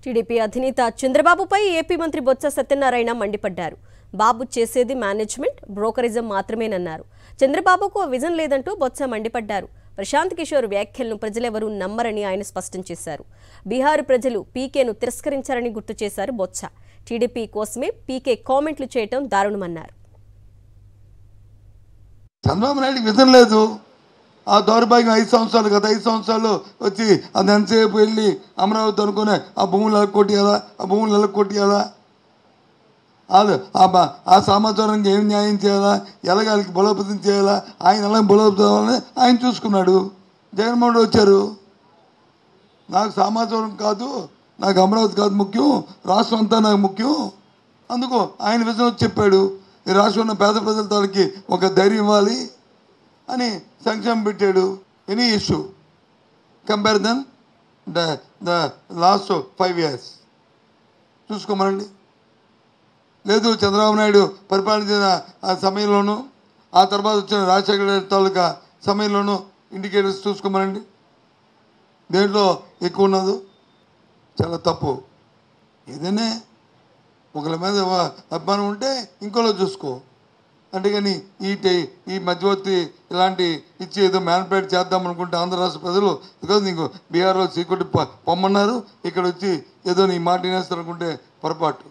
TDP అధినేత చంద్రబాబుపై AP మంత్రి బొత్స సత్యనారాయణ మండిపడ్డారు. బాబు చేసేది మేనేజ్మెంట్, బ్రోకరిజం మాత్రమేనన్నారు. చంద్రబాబుకు విజన్ లేదంటూ బొత్స మండిపడ్డారు. ప్రశాంత్ కిషోర్ వ్యాఖ్యలను ప్రజలెవరూ నమ్మరని ఆయన స్పష్టం చేశారు. బీహార్ ప్రజలు పీకేను తిరస్కరించారని గుర్తు చేశారు బొత్స. టీడీపీ కోసమే పీకే కామెంట్లు చేయటం దారుణమన్నారు. చంద్రబాబు నాయుడు విజన్ లేదు. ఆ దౌర్భాగ్యం 5 సంవత్సరాలు గత 5 సంవత్సరాలు వచ్చి అది ఎంతసేపు వెళ్ళి అమరావతి అనుకునే ఆ భూములు ఎలక్కొట్టియాలా, ఆ భూములు ఎలక్కొట్టియాలా, ఆ సమాచారానికి ఏం న్యాయం చేయాలా, ఎలాగాలికి బలోపేతం చేయాలా, ఆయన ఎలా బలోపేతం ఆయన చూసుకున్నాడు. జగన్మోహన్ రెడ్డి వచ్చారు, నాకు సమాచారం కాదు, నాకు అమరావతి కాదు ముఖ్యం, రాష్ట్రం అంతా నాకు ముఖ్యం. అందుకు ఆయన విజన్ వచ్చి చెప్పాడు, ఈ రాష్ట్రంలో పేద ప్రజల తాలకి ఒక ధైర్యం ఇవ్వాలి అని సంక్షేమం పెట్టాడు. Any issue compare then the last 5 years చూసుకోమనండి. లేదు చంద్రబాబు నాయుడు పరిపాలించిన ఆ సమయంలోనూ ఆ తర్వాత వచ్చిన రాజశేఖర రెడ్డి తాలూకా సమయంలోనూ ఇండికేటర్స్ చూసుకోమనండి. దేంట్లో ఎక్కువ ఉన్నదో చాలా తప్పు. ఏదైనా ఒకరి మీద అభిమానం ఉంటే ఇంకోలో చూసుకో. అంతేగాని ఈ మధ్యవర్తి ఇలాంటి ఇచ్చి ఏదో మ్యానిపులేట్ చేద్దాం అనుకుంటే ఆంధ్ర రాష్ట్ర ప్రజలు బికాజ్ నీకు బీహార్లో సీకొట్టి పొమ్మన్నారు, ఇక్కడ వచ్చి ఏదో నీ మాట వినేస్తారు అనుకుంటే పొరపాటు.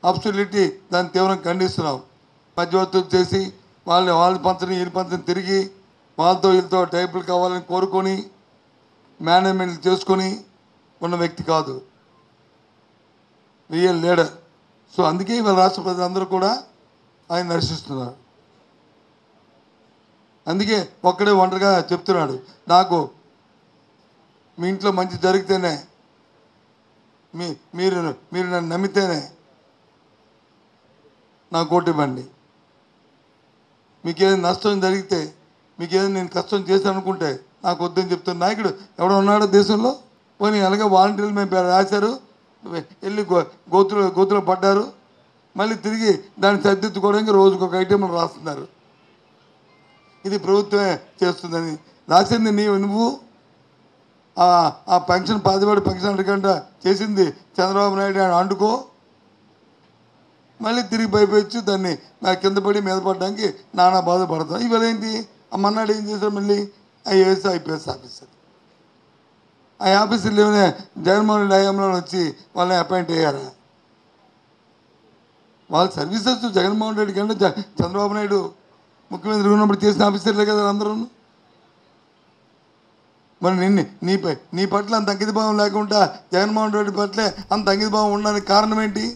అబ్సల్యూట్లీ దాన్ని తీవ్రంగా ఖండిస్తున్నాం. మధ్యవర్తులు చేసి వాళ్ళు పంచని వీళ్ళు పంచని తిరిగి వాళ్ళతో వీళ్ళతో టైపులు కావాలని కోరుకొని మేనేజ్మెంట్ చేసుకొని ఉన్న వ్యక్తి కాదు, రియల్ లీడర్. సో అందుకే ఇవాళ రాష్ట్ర ప్రజలందరూ కూడా ఆయన దర్శిస్తున్నారు. అందుకే ఒక్కడే ఒంటరిగా చెప్తున్నాడు, నాకు మీ ఇంట్లో మంచి జరిగితేనే, మీరు నన్ను నమ్మితేనే నాకు ఓటు ఇవ్వండి. మీకేదైనా నష్టం జరిగితే, మీకేదైనా నేను కష్టం చేశాను అనుకుంటే నాకు వద్దని చెప్తున్న నాయకుడు ఎవడో ఉన్నాడో దేశంలో? పోనీ అలాగే వాలంటీర్లు మేము రాశారు, వెళ్ళి గోతులో పడ్డారు, మళ్ళీ తిరిగి దాన్ని సర్దిద్దుకోవడానికి రోజుకు ఒక ఐటెంలు రాస్తున్నారు. ఇది ప్రభుత్వమే చేస్తుందని రాసింది నువ్వు. ఆ పెన్షన్ 10 పెన్షన్ అడగంట చేసింది చంద్రబాబు నాయుడు అని అంటుకో, మళ్ళీ తిరిగి భయపెచ్చు దాన్ని కింద పడి మీద పడడానికి నానా బాధపడతాం. ఇవాళ ఏంటి మన్నాడు ఏం చేశారు, మళ్ళీ ఐఏఎస్ ఐపీఎస్ ఆఫీసర్. ఆ ఆఫీసర్లు ఏమైనా జగన్మోహన్ రెడ్డి హయాంలో వచ్చి వాళ్ళని అపాయింట్ అయ్యారా? వాళ్ళ సర్వీసెస్ జగన్మోహన్ రెడ్డి కంటే చంద్రబాబు నాయుడు ముఖ్యమంత్రి ఉన్నప్పుడు చేసిన ఆఫీసర్లే కదా అందరూ. మరి నీ పట్ల అంత అంకితభావం లేకుండా జగన్మోహన్ రెడ్డి పట్లే అంత అంకితభావం ఉండడానికి కారణం ఏంటి?